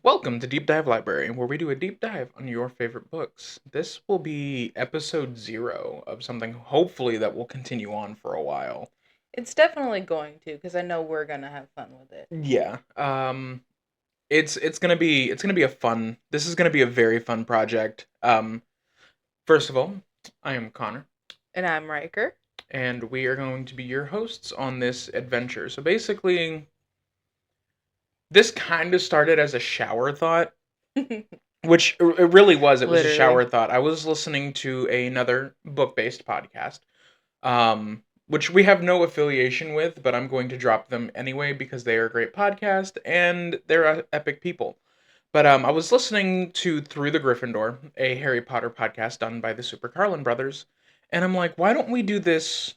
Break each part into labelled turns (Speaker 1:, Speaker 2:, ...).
Speaker 1: Welcome to Deep Dive Library, where we do a deep dive on your favorite books. This will be episode 0 of something hopefully that will continue on for a while.
Speaker 2: It's definitely going to, because I know we're gonna have fun with it.
Speaker 1: Yeah. It's gonna be a fun. This is gonna be a very fun project. First of all, I am Connor,
Speaker 2: And I'm Riker.
Speaker 1: and we are going to be your hosts on this adventure. So basically, this kind of started as a shower thought. Which it really was. It was a
Speaker 2: Literally.
Speaker 1: shower thought. I was listening to another book-based podcast, which we have no affiliation with, but I'm going to drop them anyway because they are a great podcast and they're epic people. But I was listening to Through the Gryffindor, a Harry Potter podcast done by the Super Carlin brothers, and I'm like, why don't we do this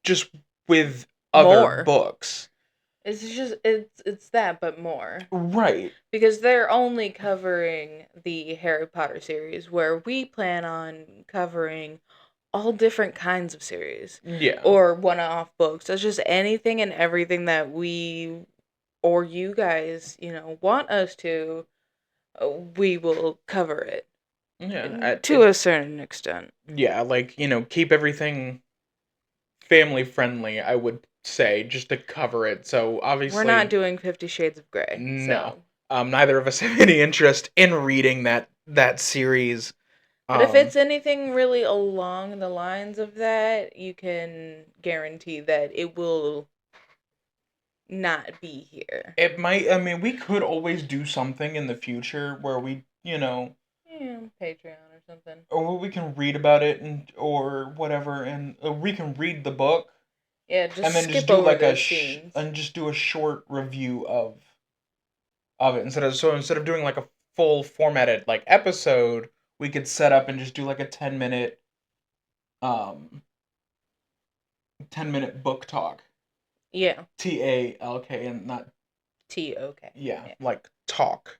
Speaker 1: just with other
Speaker 2: More.
Speaker 1: books?
Speaker 2: It's that but more.
Speaker 1: Right.
Speaker 2: Because they're only covering the Harry Potter series where we plan on covering all different kinds of series
Speaker 1: Yeah.
Speaker 2: or one-off books. It's just anything and everything that we or you guys, want us to, we will cover it
Speaker 1: Yeah.
Speaker 2: to a certain extent.
Speaker 1: Yeah, like, keep everything family friendly, I would say, just to cover it. So
Speaker 2: We're not
Speaker 1: obviously,
Speaker 2: doing 50 Shades of Grey,
Speaker 1: no.
Speaker 2: so.
Speaker 1: Neither of us have any interest in reading that series.
Speaker 2: But if
Speaker 1: Um,
Speaker 2: it's anything really along the lines of that, you can guarantee that it will not be here.
Speaker 1: it might. I mean, we could always do something in the future where we,
Speaker 2: Yeah, Patreon or something.
Speaker 1: or we can read about it and or whatever, and we can read the book
Speaker 2: Yeah,
Speaker 1: and
Speaker 2: just
Speaker 1: then just
Speaker 2: skip
Speaker 1: do
Speaker 2: over
Speaker 1: like
Speaker 2: those scenes.
Speaker 1: and just do a short review of it instead of doing like a full formatted like episode. We could set up and just do like a 10 minute um 10-minute book talk.
Speaker 2: Yeah,
Speaker 1: TALK and not
Speaker 2: TOK.
Speaker 1: yeah,
Speaker 2: Yeah.
Speaker 1: like talk.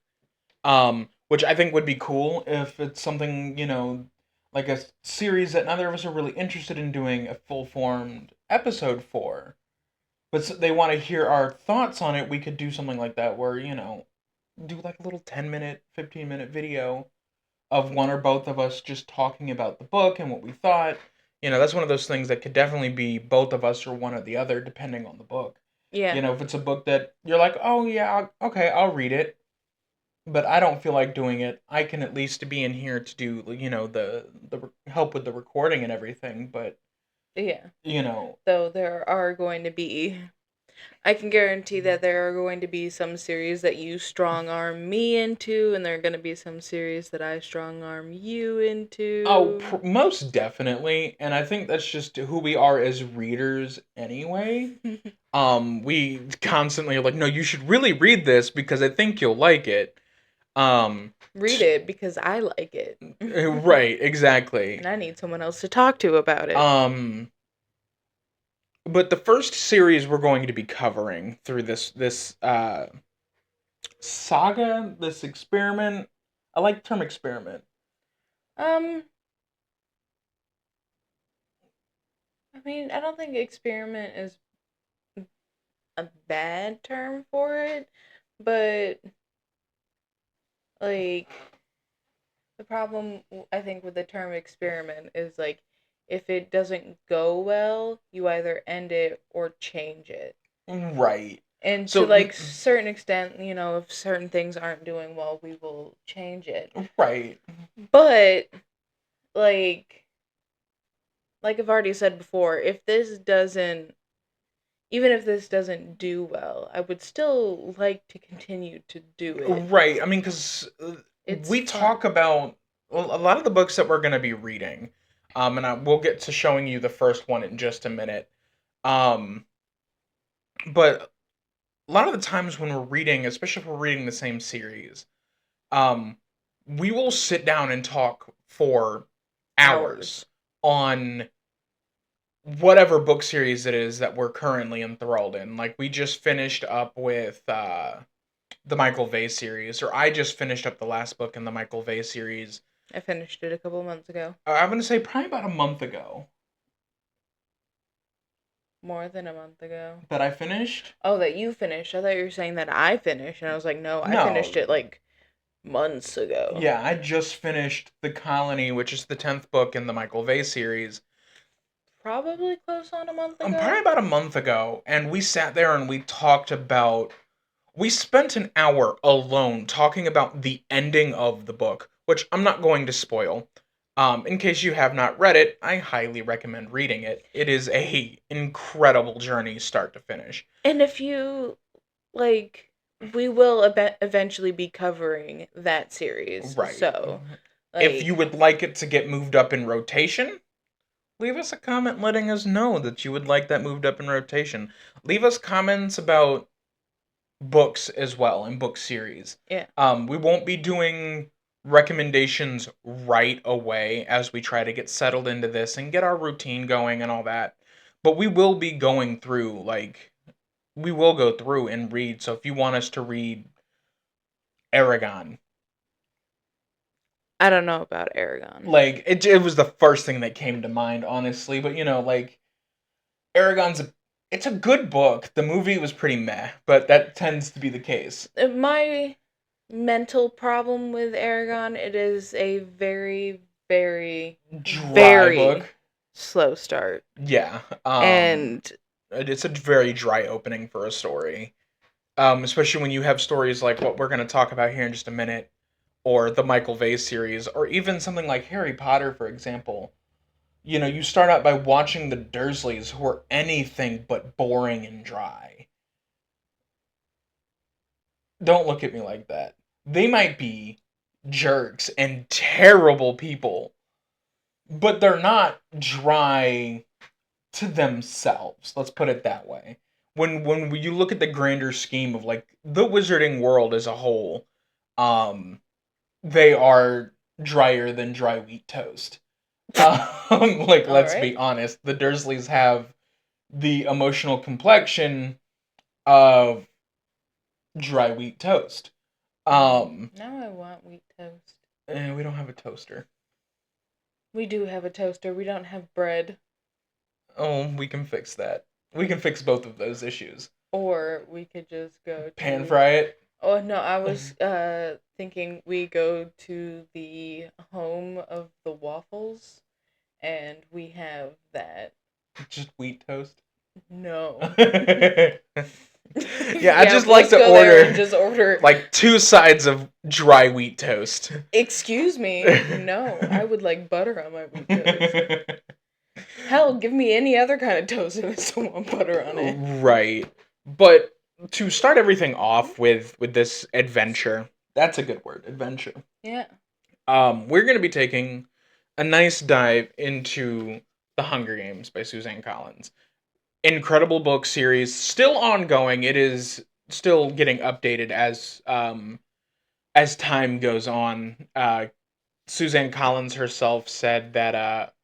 Speaker 1: Which I think would be cool if it's something, like a series that neither of us are really interested in doing a full formed episode for. But they want to hear our thoughts on it, we could do something like that where, do like a little 10-minute, 15-minute video of one or both of us just talking about the book and what we thought. That's one of those things that could definitely be both of us or one or the other, depending on the book.
Speaker 2: Yeah.
Speaker 1: If it's a book that you're like, oh yeah, okay, I'll read it, but I don't feel like doing it, I can at least be in here to do, the help with the recording and everything. But
Speaker 2: Yeah.
Speaker 1: you know,
Speaker 2: Though there are going to be, I can guarantee that there are going to be some series that you strong arm me into, and there are going to be some series that I strong arm you
Speaker 1: oh,
Speaker 2: into.
Speaker 1: most definitely, and I think that's just who we are as readers anyway. We constantly are like, no, you should really read this because I think you'll like it. Um,
Speaker 2: Read it because I like it.
Speaker 1: right, exactly.
Speaker 2: And I need someone else to talk to about it.
Speaker 1: Um, but the first series we're going to be covering through this saga, this experiment. I like the term experiment.
Speaker 2: Um, I mean, I don't think experiment is a bad term for it, but like the problem I think with the term experiment is like if it doesn't go well, you either end it or change it.
Speaker 1: Right.
Speaker 2: And to
Speaker 1: So,
Speaker 2: like certain extent, if certain things aren't doing well, we will change it.
Speaker 1: right.
Speaker 2: But like like I've already said before, if this doesn't even if this doesn't do well, I would still like to continue to do it.
Speaker 1: Right. I mean, because
Speaker 2: It's
Speaker 1: we
Speaker 2: fun.
Speaker 1: talk about a lot of the books that we're going to be reading, we'll get to showing you the first one in just a minute. Um, but a lot of the times when we're reading, especially if we're reading the same series, um, we will sit down and talk for hours
Speaker 2: Hours.
Speaker 1: on whatever book series it is that we're currently enthralled in. Like we just finished up with the Michael Vey series, or I just finished up the last book in the Michael Vey series.
Speaker 2: I finished it a couple months ago.
Speaker 1: I'm gonna say probably about a month ago.
Speaker 2: more than a month ago.
Speaker 1: that I finished.
Speaker 2: Oh, that you finished. I thought you were saying that I finished, and I was like, no, I finished
Speaker 1: No,
Speaker 2: it like months ago.
Speaker 1: yeah, I just finished The Colony, which is the 10th book in the Michael Vey series.
Speaker 2: Probably close on a month
Speaker 1: Probably
Speaker 2: ago.
Speaker 1: about a month ago, and we sat there and we talked about. We spent an hour alone talking about the ending of the book, which I'm not going to spoil. In case you have not read it, I highly recommend reading it. It is a incredible journey, start to finish.
Speaker 2: And if you like, we will eventually be covering that series.
Speaker 1: Right.
Speaker 2: So,
Speaker 1: If you
Speaker 2: like,
Speaker 1: would like it to get moved up in rotation, leave us a comment letting us know that you would like that moved up in rotation. Leave us comments about books as well and book series.
Speaker 2: yeah.
Speaker 1: We won't be doing recommendations right away as we try to get settled into this and get our routine going and all that. But we will be going through, like, we will go through and read. So if you want us to read Aragon,
Speaker 2: I don't know about Aragon.
Speaker 1: like, it was the first thing that came to mind, honestly. But, like, Aragon's it's a good book. The movie was pretty meh, but that tends to be the case.
Speaker 2: My mental problem with Aragon, it is a very, very,
Speaker 1: Dry
Speaker 2: very
Speaker 1: book.
Speaker 2: slow start.
Speaker 1: Yeah.
Speaker 2: And
Speaker 1: It's a very dry opening for a story. Especially when you have stories like what we're going to talk about here in just a minute, or the Michael Vey series, or even something like Harry Potter, for example. You start out by watching the Dursleys, who are anything but boring and dry. Don't look at me like that. They might be jerks and terrible people, but they're not dry to themselves. Let's put it that way. When you look at the grander scheme of like the wizarding world as a whole, um, they are drier than dry wheat toast. Like
Speaker 2: all
Speaker 1: let's
Speaker 2: right.
Speaker 1: be honest, the Dursleys have the emotional complexion of dry wheat toast.
Speaker 2: Now I want wheat toast.
Speaker 1: We don't have a toaster.
Speaker 2: We do have a toaster. We don't have bread.
Speaker 1: Oh, we can fix that. We can fix both of those issues.
Speaker 2: Or we could just go
Speaker 1: Pan
Speaker 2: to.
Speaker 1: fry it.
Speaker 2: Oh no, I was thinking we go to the home of the waffles and we have that.
Speaker 1: Just wheat toast.
Speaker 2: No.
Speaker 1: Yeah, I just like
Speaker 2: let's
Speaker 1: to
Speaker 2: go there
Speaker 1: order
Speaker 2: and just order.
Speaker 1: like 2 sides of dry wheat toast.
Speaker 2: Excuse me. No, I would like butter on my wheat toast. Hell, give me any other kind of toast and I still want butter on it.
Speaker 1: Right. But to start everything off with this adventure, that's a good word, adventure.
Speaker 2: Yeah.
Speaker 1: We're going to be taking a nice dive into The Hunger Games by Suzanne Collins. Incredible book series, still ongoing. It is still getting updated as time goes on. Suzanne Collins herself said that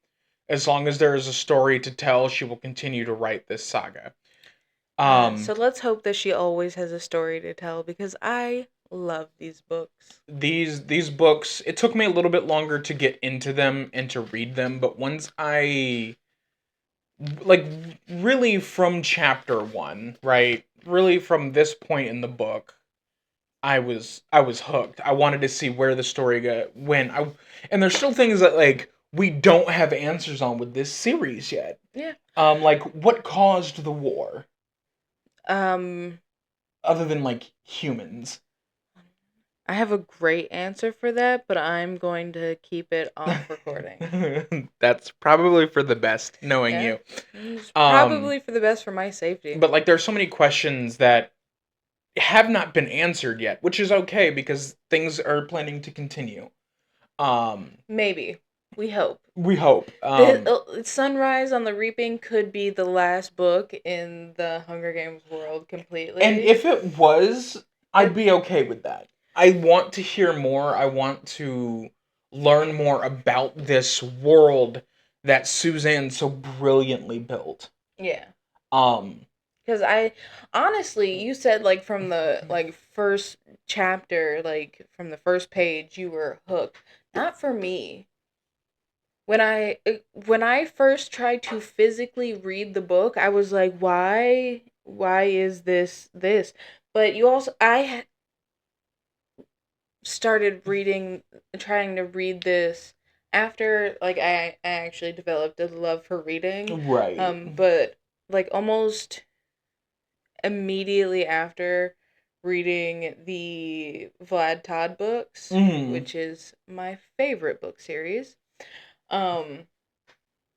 Speaker 1: as long as there is a story to tell, she will continue to write this saga.
Speaker 2: So let's hope that she always has a story to tell because I love these books.
Speaker 1: These books, it took me a little bit longer to get into them and to read them, but once I like really from chapter 1, right? Really from this point in the book, I was hooked. I wanted to see where the story went. And there's still things that like we don't have answers on with this series yet.
Speaker 2: Yeah.
Speaker 1: Like what caused the war
Speaker 2: Um,
Speaker 1: other than like humans?
Speaker 2: I have a great answer for that, but I'm going to keep it off recording.
Speaker 1: That's probably for the best, knowing
Speaker 2: Yeah.
Speaker 1: you.
Speaker 2: It's probably for the best for my safety.
Speaker 1: But like there's so many questions that have not been answered yet, which is okay because things are planning to continue.
Speaker 2: Maybe. We hope.
Speaker 1: We hope.
Speaker 2: Sunrise on the Reaping could be the last book in the Hunger Games world completely.
Speaker 1: And if it was, I'd be okay with that. I want to hear more. I want to learn more about this world that Suzanne so brilliantly built.
Speaker 2: Yeah.
Speaker 1: Um,
Speaker 2: Because I honestly, you said like from the like first chapter, like from the first page, you were hooked. Not for me. when I first tried to physically read the book, I was like, why is this? But you also started reading trying to read this after like I actually developed a love for reading.
Speaker 1: Right.
Speaker 2: But like almost immediately after reading the Vlad Todd books,
Speaker 1: Hmm.
Speaker 2: which is my favorite book series. Um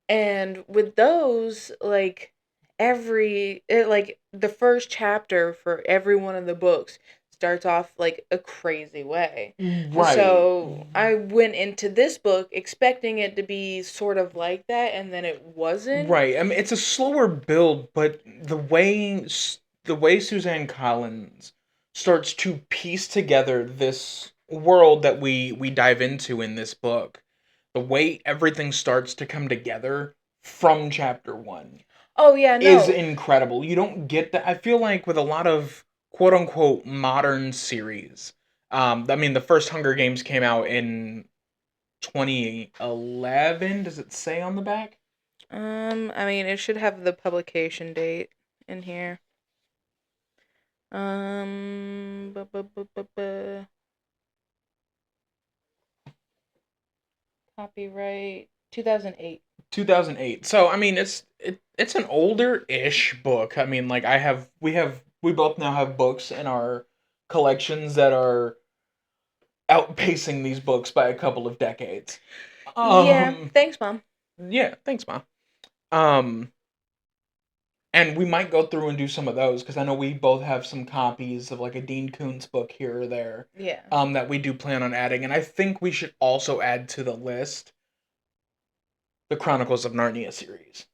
Speaker 2: and with those, like like the first chapter for every one of the books starts off like a crazy way.
Speaker 1: Right.
Speaker 2: So I went into this book expecting it to be sort of like that, and then it wasn't.
Speaker 1: Right. I mean, it's a slower build, but the way Suzanne Collins starts to piece together this world that we dive into in this book, the way everything starts to come together from chapter 1
Speaker 2: Oh yeah,
Speaker 1: is
Speaker 2: no.
Speaker 1: incredible. You don't get that. I feel like with a lot of quote unquote modern series. I mean, the first Hunger Games came out in 2011. Does it say on the back?
Speaker 2: I mean, it should have the publication date in here. Bu- bu- bu- bu- bu- Copyright 2008.
Speaker 1: 2008. So I mean, it's an older-ish book. I mean, like we both now have books in our collections that are outpacing these books by a couple of decades.
Speaker 2: Yeah,
Speaker 1: Um,
Speaker 2: thanks, Mom.
Speaker 1: yeah, thanks, Mom. Um, and we might go through and do some of those because I know we both have some copies of like a Dean Koontz book here or there.
Speaker 2: Yeah.
Speaker 1: That we do plan on adding, and I think we should also add to the list the Chronicles of Narnia series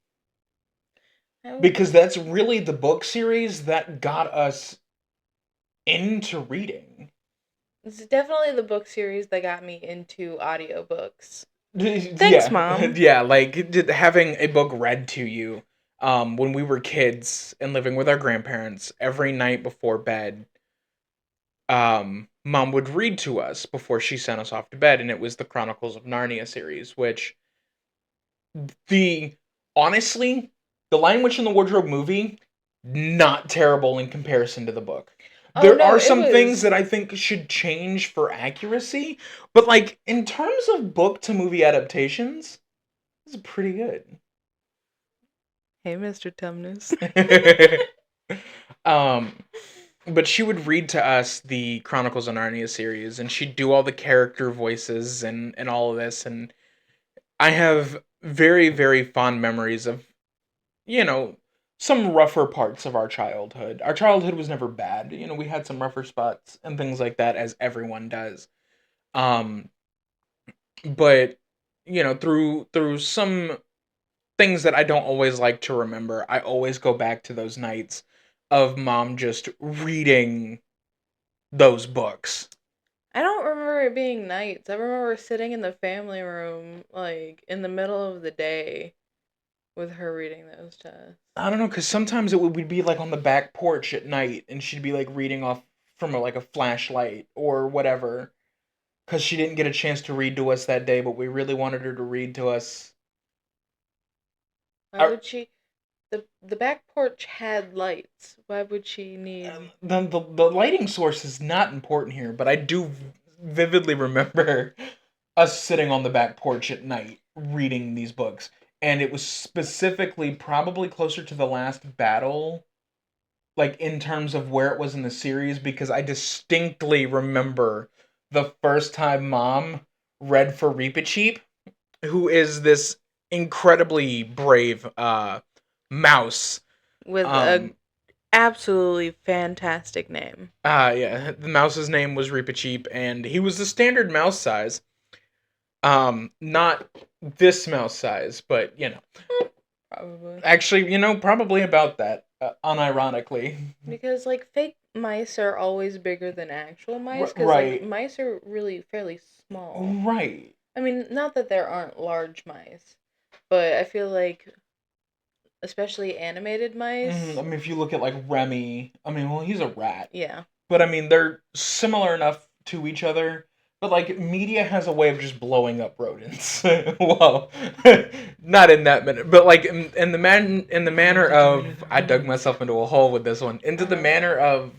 Speaker 2: Oh,
Speaker 1: because that's really the book series that got us into reading.
Speaker 2: it's definitely the book series that got me into audiobooks. Thanks,
Speaker 1: Yeah,
Speaker 2: Mom.
Speaker 1: yeah, like having a book read to you when we were kids and living with our grandparents every night before bed. Mom would read to us before she sent us off to bed, and it was the Chronicles of Narnia series, which the honestly, the Lion Witch and the Wardrobe movie, not terrible in comparison to the book.
Speaker 2: Oh
Speaker 1: There
Speaker 2: no,
Speaker 1: are
Speaker 2: it
Speaker 1: some things
Speaker 2: was.
Speaker 1: that I think should change for accuracy, but like in terms of book to movie adaptations, this is pretty good.
Speaker 2: Hey, Mr. Tumnus.
Speaker 1: um, but she would read to us the Chronicles of Narnia series, and she'd do all the character voices and all of this, and I have very very fond memories of you know, some rougher parts of our childhood. Our childhood was never bad. You know, we had some rougher spots and things like that, as everyone does. Um, but through some things that I don't always like to remember, I always go back to those nights of mom just reading those books.
Speaker 2: I don't remember it being nights. I remember sitting in the family room, like in the middle of the day, with her reading those to us.
Speaker 1: I don't know, cause sometimes we'd be like on the back porch at night, and she'd be like reading off from like a flashlight or whatever, because she didn't get a chance to read to us that day, but we really wanted her to read to us.
Speaker 2: Why
Speaker 1: Our,
Speaker 2: would she? The back porch had lights. Why would she need?
Speaker 1: the lighting source is not important here, but I do vividly remember us sitting on the back porch at night reading these books, and it was specifically probably closer to the last battle, like in terms of where it was in the series, because I distinctly remember the first time mom read for Reepicheep, who is this incredibly brave mouse.
Speaker 2: With a
Speaker 1: Um
Speaker 2: absolutely fantastic name.
Speaker 1: yeah, the mouse's name was Reepicheep, and he was the standard mouse size. Not this mouse size, but
Speaker 2: Probably.
Speaker 1: actually, probably about that, unironically.
Speaker 2: Because like fake mice are always bigger than actual mice cuz like
Speaker 1: Right.
Speaker 2: mice are really fairly small.
Speaker 1: Right.
Speaker 2: I mean, not that there aren't large mice, but I feel like especially animated
Speaker 1: I
Speaker 2: mice.
Speaker 1: mean, if you look at like Remy, I mean, well, he's a rat,
Speaker 2: Yeah.
Speaker 1: but I mean, they're similar enough to each other But like media has a way of just blowing up rodents. Well, not in that minute, but like in the manner of I dug myself into a hole with this one. Into the manner of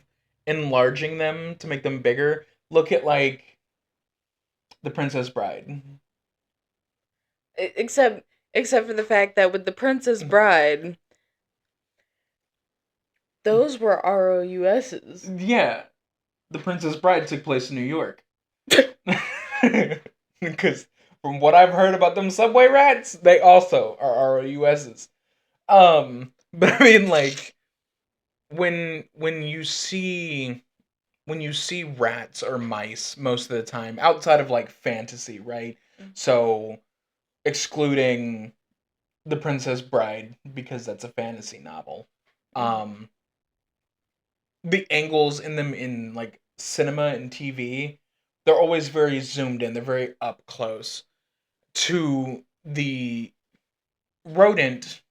Speaker 1: enlarging them to make them bigger. Look at like the Princess Bride.
Speaker 2: Except except for the fact that with the Princess Bride, those were ROUSs.
Speaker 1: Yeah, the Princess Bride took place in New York. Because from what I've heard about them subway rats, they also are ROUSs. But I mean, like when you see rats or mice most of the time outside of like fantasy, right? So excluding the Princess Bride because that's a fantasy novel. Um, the angles in them in like cinema and TV, they're always very zoomed in. They're very up close to the rodent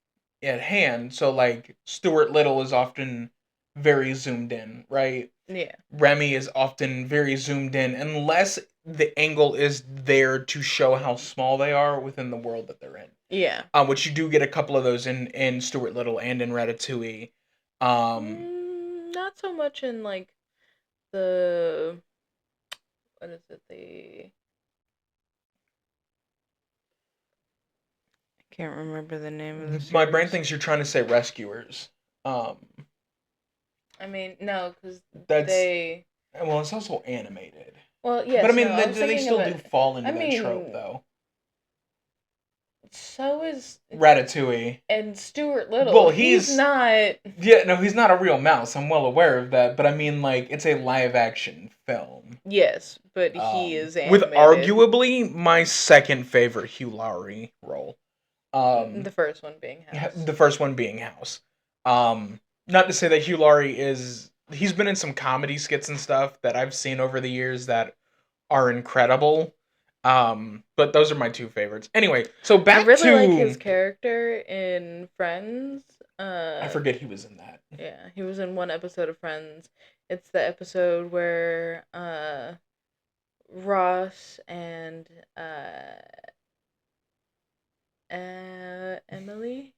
Speaker 1: at hand. So like Stuart Little is often very zoomed in, right?
Speaker 2: Yeah.
Speaker 1: Remy is often very zoomed in unless the angle is there to show how small they are within the world that they're in.
Speaker 2: Yeah.
Speaker 1: Which you do get a couple of those in Stuart Little and in Ratatouille.
Speaker 2: Not so much in like the what is it? I can't remember the name of the series.
Speaker 1: My brain thinks you're trying to say Rescuers.
Speaker 2: I mean, no, because
Speaker 1: That's
Speaker 2: they.
Speaker 1: well, it's also animated.
Speaker 2: Well, yes,
Speaker 1: But I
Speaker 2: no,
Speaker 1: mean,
Speaker 2: I was
Speaker 1: they
Speaker 2: thinking
Speaker 1: still
Speaker 2: of
Speaker 1: do
Speaker 2: it.
Speaker 1: fall into
Speaker 2: I
Speaker 1: that trope,
Speaker 2: mean,
Speaker 1: though.
Speaker 2: so is
Speaker 1: Ratatouille.
Speaker 2: and Stuart Little.
Speaker 1: Well,
Speaker 2: He's not.
Speaker 1: yeah, no, he's not a real mouse. I'm well aware of that. But I mean, like, it's a live action film.
Speaker 2: Yes, but he is
Speaker 1: With
Speaker 2: animated.
Speaker 1: arguably my second favorite Hugh Laurie role.
Speaker 2: The first one being House.
Speaker 1: The first one being House. Not to say that Hugh Laurie is. He's been in some comedy skits and stuff that I've seen over the years that are incredible. But those are my two favorites. Anyway, so back
Speaker 2: I really
Speaker 1: to
Speaker 2: like his character in Friends.
Speaker 1: I forget he was in that.
Speaker 2: Yeah, he was in one episode of Friends. It's the episode where Ross and Emily,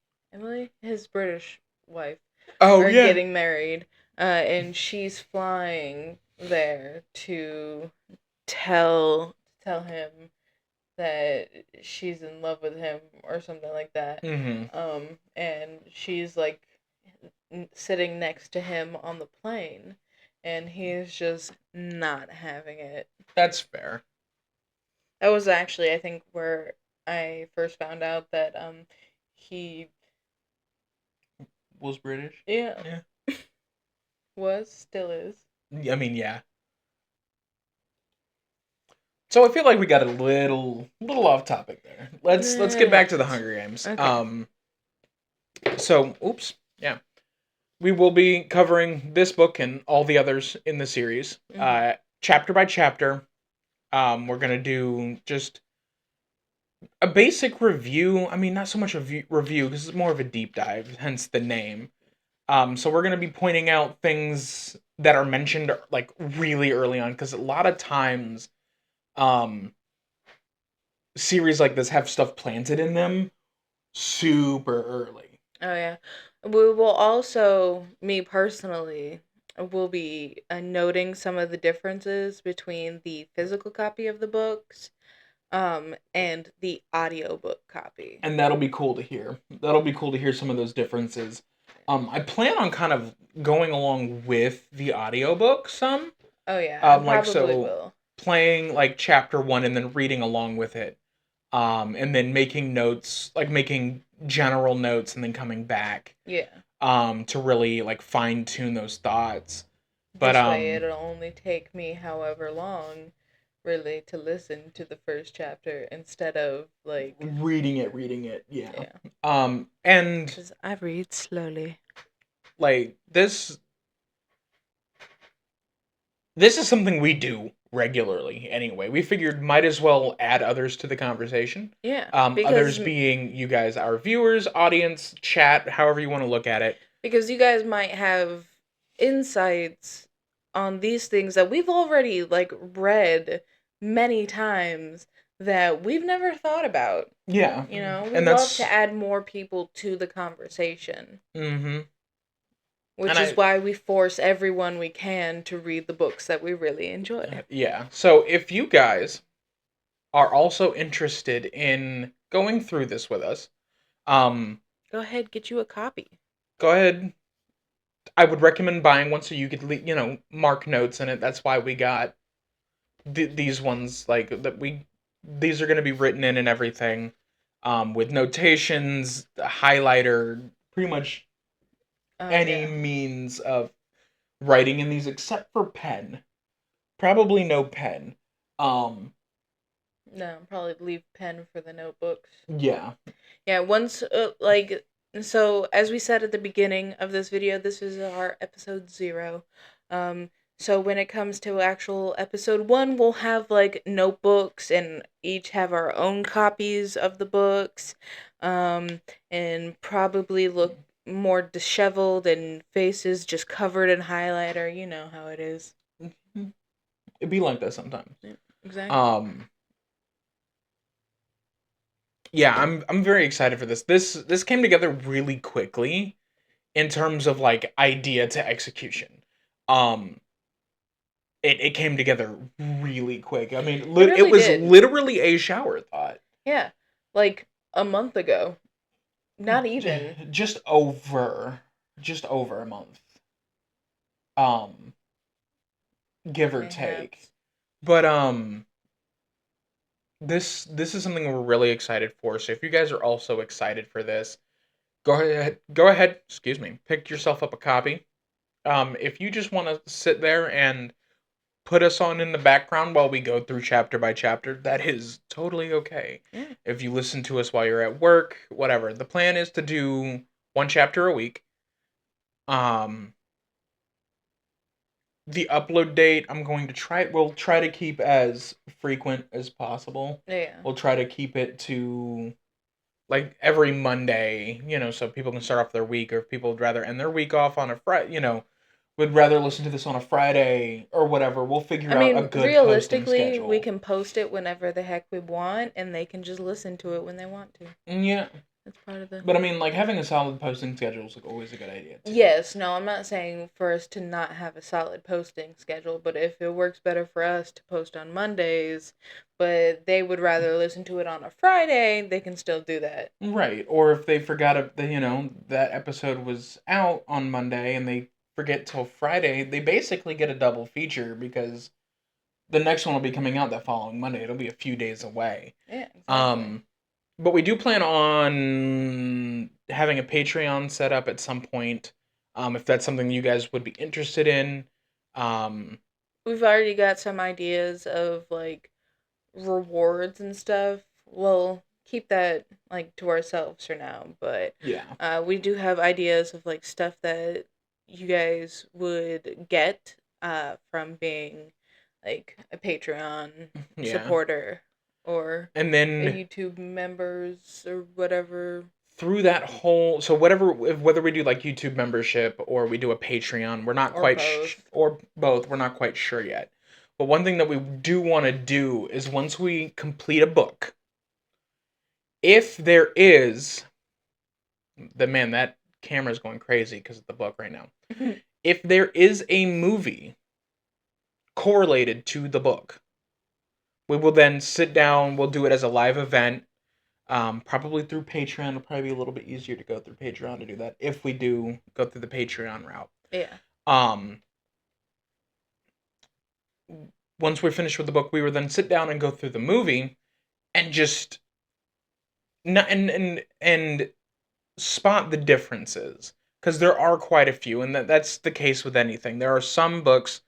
Speaker 2: his British wife,
Speaker 1: Oh
Speaker 2: are
Speaker 1: yeah.
Speaker 2: getting married, and she's flying there to tell him that she's in love with him or something like that. And she's like sitting next to him on the plane, and he's just not having it.
Speaker 1: That's fair.
Speaker 2: That was actually, I think, where I first found out that he
Speaker 1: Was British.
Speaker 2: yeah was still is.
Speaker 1: I mean, yeah. So I feel like we got a little off topic there. Let's get back to the Hunger Games.
Speaker 2: Okay.
Speaker 1: So oops, yeah. We will be covering this book and all the others in the series, chapter by chapter. We're gonna do just a basic review. I mean, not so much a review because it's more of a deep dive, hence the name. So we're gonna be pointing out things that are mentioned like really early on because a lot of times, series like this have stuff planted in them super early.
Speaker 2: Oh yeah, we will also, me personally, will be noting some of the differences between the physical copy of the books, and the audiobook copy.
Speaker 1: And that'll be cool to hear. That'll be cool to hear some of those differences. I plan on kind of going along with the audiobook some.
Speaker 2: Oh yeah, I
Speaker 1: like
Speaker 2: probably will.
Speaker 1: Playing like chapter 1 and then reading along with it. And then making notes, like making general notes and then coming back.
Speaker 2: Yeah.
Speaker 1: To really like fine tune those thoughts. But
Speaker 2: this way it'll only take me however long really to listen to the first chapter instead of like
Speaker 1: reading it, yeah. And
Speaker 2: because I read slowly.
Speaker 1: Like this is something we do regularly anyway. We figured might as well add others to the conversation.
Speaker 2: Yeah.
Speaker 1: Others being you guys, our viewers, audience, chat, however you want to look at it.
Speaker 2: Because you guys might have insights on these things that we've already like read many times that we've never thought about.
Speaker 1: Yeah,
Speaker 2: You know, we
Speaker 1: and
Speaker 2: love to
Speaker 1: that's
Speaker 2: add more people to the conversation,
Speaker 1: mm-hmm. And
Speaker 2: which is
Speaker 1: I
Speaker 2: why we force everyone we can to read the books that we really enjoy.
Speaker 1: yeah. So if you guys are also interested in going through this with us, um,
Speaker 2: Go ahead, get you a copy.
Speaker 1: go ahead. I would recommend buying one so you could mark notes in it. That's why we got these ones like that we these are going to be written in and everything, with notations, a highlighter, pretty much
Speaker 2: Oh,
Speaker 1: any
Speaker 2: yeah.
Speaker 1: means of writing in these except for pen. Probably no pen. Um,
Speaker 2: No, probably leave pen for the notebooks.
Speaker 1: yeah,
Speaker 2: Yeah, so as we said at the beginning of this video, this is our episode 0. Um, so when it comes to actual episode 1, we'll have like notebooks and each have our own copies of the books, um, and probably look more disheveled and faces just covered in highlighter. You know how it is.
Speaker 1: it'd be like that sometimes.
Speaker 2: Yeah, exactly.
Speaker 1: Um, yeah, I'm very excited for this. This came together really quickly in terms of like idea to execution. Um, it came together really quick. I mean,
Speaker 2: It
Speaker 1: it
Speaker 2: really
Speaker 1: was
Speaker 2: did.
Speaker 1: literally a shower thought.
Speaker 2: Yeah, like a month ago. Not even.
Speaker 1: Just over, just over a month. Um, give or take.
Speaker 2: Mayhaps.
Speaker 1: But this is something we're really excited for. So if you guys are also excited for this, go ahead, excuse me, pick yourself up a copy. If you just want to sit there and put us on in the background while we go through chapter by chapter, that is totally okay.
Speaker 2: Yeah.
Speaker 1: If you listen to us while you're at work, whatever. The plan is to do one chapter a week. Um, the upload date, we'll try to keep as frequent as possible.
Speaker 2: Yeah.
Speaker 1: We'll try to keep it to like every Monday, so people can start off their week, or if people would rather end their week off on a Friday, would rather listen to this on a Friday or whatever. We'll
Speaker 2: I
Speaker 1: figure out a
Speaker 2: mean,
Speaker 1: good posting
Speaker 2: realistically, we
Speaker 1: schedule.
Speaker 2: can post it whenever the heck we want, and they can just listen to it when they want to.
Speaker 1: Yeah,
Speaker 2: That's part of the.
Speaker 1: but I mean, like having a solid posting schedule is like always a good idea too.
Speaker 2: Yes, no, I'm not saying for us to not have a solid posting schedule, but if it works better for us to post on Mondays, but they would rather listen to it on a Friday, they can still do that.
Speaker 1: Right, or if they forgot that episode was out on Monday and they forget till Friday, they basically get a double feature because the next one will be coming out that following Monday. It'll be a few days away.
Speaker 2: Yeah, exactly.
Speaker 1: Um, but we do plan on having a Patreon set up at some point. If that's something you guys would be interested in. Um,
Speaker 2: We've already got some ideas of like rewards and stuff. We'll keep that like to ourselves for now, but
Speaker 1: yeah,
Speaker 2: we do have ideas of like stuff that you guys would get from being like a Patreon
Speaker 1: yeah.
Speaker 2: supporter or
Speaker 1: And
Speaker 2: a
Speaker 1: then
Speaker 2: YouTube members or whatever,
Speaker 1: through that whole, so whether we do like YouTube membership or we do a Patreon, we're not
Speaker 2: or
Speaker 1: quite
Speaker 2: both.
Speaker 1: or both, we're not quite sure yet. But one thing that we do want to do is once we complete a book, if there is that camera's going crazy because of the book right now. If there is a movie correlated to the book, we will then sit down. We'll do it as a live event, probably through Patreon. It'll probably be a little bit easier to go through Patreon to do that if we do go through the Patreon route.
Speaker 2: Yeah.
Speaker 1: Um, Once we're finished with the book, we will then sit down and go through the movie and just and spot the differences because there are quite a few, and that's the case with anything. There are some books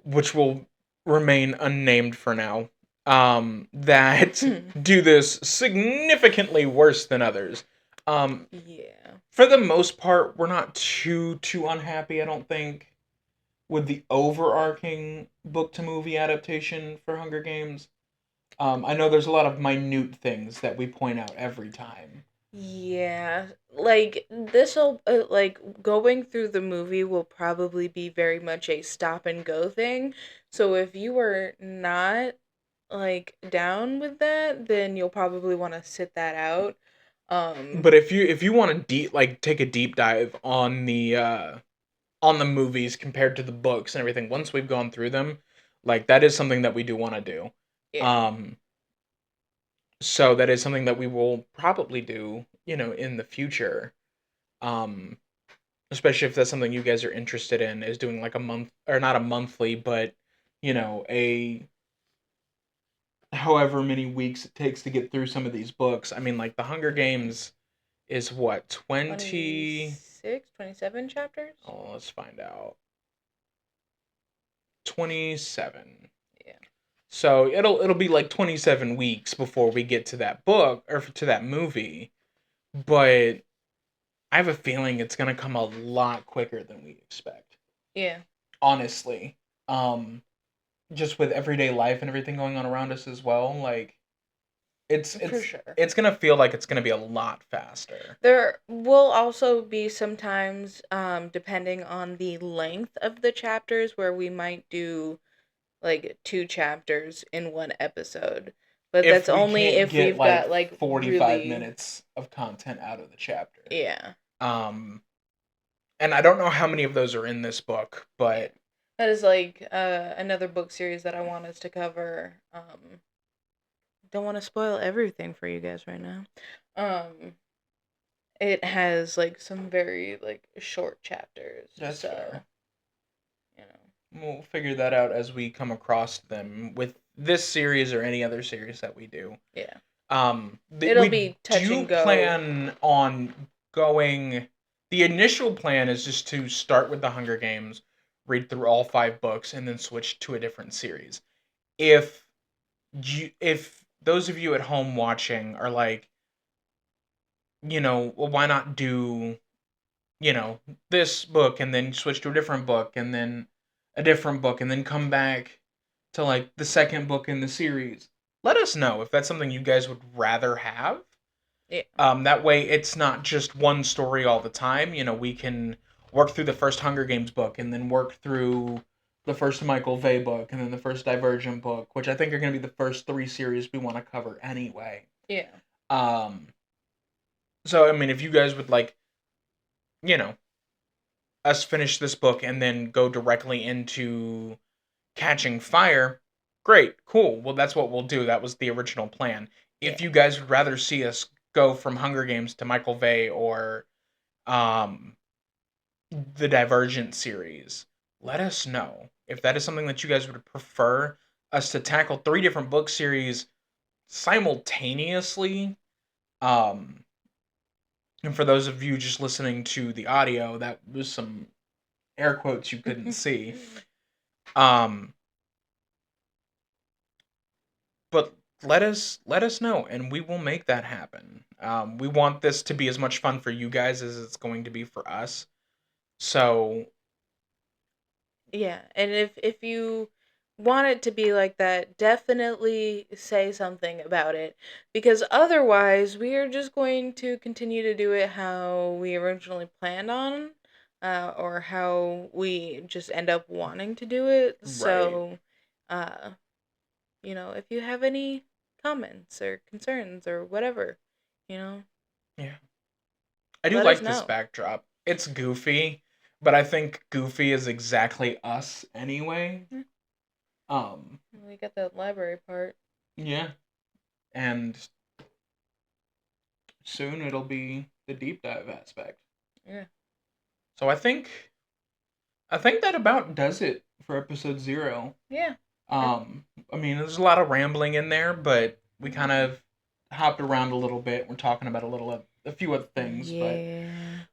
Speaker 1: which will remain unnamed for now, that do this significantly worse than others.
Speaker 2: Yeah.
Speaker 1: For the most part, we're not too unhappy. I don't think with the overarching book to movie adaptation for Hunger Games. I know there's a lot of minute things that we point out every time.
Speaker 2: Yeah, like this'll like going through the movie will probably be very much a stop and go thing. So if you are not like down with that, then you'll probably want to sit that out.
Speaker 1: But if you want to take a deep dive on the movies compared to the books and everything, once we've gone through them, like that is something that we do want to do.
Speaker 2: Yeah,
Speaker 1: Um, so that is something that we will probably do, in the future. Um, Especially if that's something you guys are interested in, is doing like a month, or not a monthly, but a however many weeks it takes to get through some of these books. I mean, like The Hunger Games is what, 20.
Speaker 2: 26, 27 chapters.
Speaker 1: Oh, let's find out. 27.
Speaker 2: Yeah,
Speaker 1: So it'll be like 27 weeks before we get to that book or to that movie, but I have a feeling it's going to come a lot quicker than we expect.
Speaker 2: yeah,
Speaker 1: Honestly. Um just with everyday life and everything going on around us as well, like it's
Speaker 2: for
Speaker 1: it's
Speaker 2: sure.
Speaker 1: it's going to feel like it's going to be a lot faster.
Speaker 2: There will also be sometimes, depending on the length of the chapters, where we might do like two chapters in one episode. But
Speaker 1: If
Speaker 2: that's
Speaker 1: we
Speaker 2: only
Speaker 1: can't
Speaker 2: if
Speaker 1: get
Speaker 2: we've
Speaker 1: like
Speaker 2: got like
Speaker 1: 45
Speaker 2: really,
Speaker 1: minutes of content out of the chapter.
Speaker 2: yeah,
Speaker 1: Um and I don't know how many of those are in this book,
Speaker 2: yeah.
Speaker 1: but
Speaker 2: That is like another book series that I want us to cover. Don't want to spoil everything for you guys right now. Um, it has like some very like short chapters,
Speaker 1: that's
Speaker 2: so
Speaker 1: fair.
Speaker 2: you know,
Speaker 1: We'll figure that out as we come across them with this series or any other series that we do.
Speaker 2: yeah, it'll
Speaker 1: We
Speaker 2: be touch
Speaker 1: do
Speaker 2: and go.
Speaker 1: plan on going. The initial plan is just to start with the Hunger Games, read through all 5 books, and then switch to a different series. If if those of you at home watching are like, well, why not do you know, this book and then switch to a different book and then a different book and then come back to like the second book in the series. Let us know if that's something you guys would rather have.
Speaker 2: Yeah,
Speaker 1: That way it's not just one story all the time. We can work through the first Hunger Games book and then work through the first Michael Vey book and then the first Divergent book, which I think are going to be the first 3 series we want to cover anyway.
Speaker 2: yeah,
Speaker 1: Um, so I mean, if you guys would like, you know, us finish this book and then go directly into Catching Fire, great, cool. Well, that's what we'll do. That was the original plan.
Speaker 2: yeah,
Speaker 1: If you guys would rather see us go from Hunger Games to Michael Vey or um, the Divergent series, let us know. If that is something that you guys would prefer us to tackle 3 different book series simultaneously, um, and for those of you just listening to the audio, that was some air quotes you couldn't see. Um, but let us know, and we will make that happen. We want this to be as much fun for you guys as it's going to be for us. So
Speaker 2: yeah. And if you want it to be like that, definitely say something about it, because otherwise we are just going to continue to do it how we originally planned on, or how we just end up wanting to do it.
Speaker 1: right,
Speaker 2: So, uh, if you have any comments or concerns or whatever, you know,
Speaker 1: yeah, I do
Speaker 2: let us
Speaker 1: like this
Speaker 2: know.
Speaker 1: backdrop. It's goofy, but I think goofy is exactly us anyway.
Speaker 2: Yeah,
Speaker 1: Um,
Speaker 2: we got that library part.
Speaker 1: yeah, and soon it'll be the deep dive aspect.
Speaker 2: Yeah.
Speaker 1: So I think that about does it for episode 0.
Speaker 2: Yeah.
Speaker 1: I mean, there's a lot of rambling in there, but we kind of hopped around a little bit. We're talking about a few other things, but
Speaker 2: Yeah.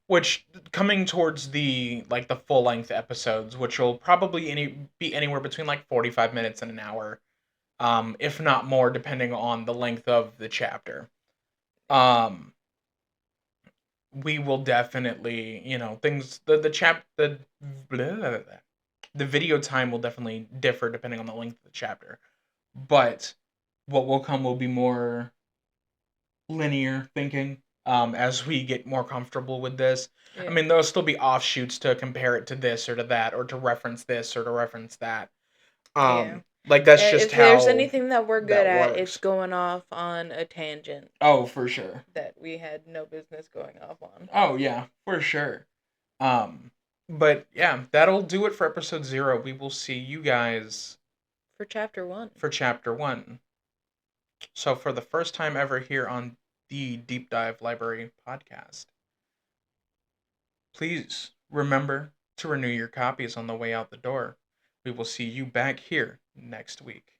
Speaker 1: which coming towards the full length episodes, which will probably be anywhere between like 45 minutes and an hour, if not more, depending on the length of the chapter. Um, we will definitely, things blah, blah, blah, the video time will definitely differ depending on the length of the chapter. But what will come will be more linear thinking as we get more comfortable with this. I
Speaker 2: Yeah.
Speaker 1: mean, there'll still be offshoots to compare it to this or to that, or to reference this or to reference that.
Speaker 2: Yeah.
Speaker 1: Um, Like that's just
Speaker 2: If there's
Speaker 1: how
Speaker 2: anything that we're good
Speaker 1: that
Speaker 2: at, it's
Speaker 1: works.
Speaker 2: going off on a tangent
Speaker 1: Oh, for sure.
Speaker 2: that we had no business going off on.
Speaker 1: Oh yeah, for sure. Um, but yeah, that'll do it for episode 0. We will see you guys
Speaker 2: For chapter 1.
Speaker 1: for chapter 1. So for the first time ever here on the Deep Dive Library podcast, please remember to renew your copies on the way out the door. We will see you back here next week.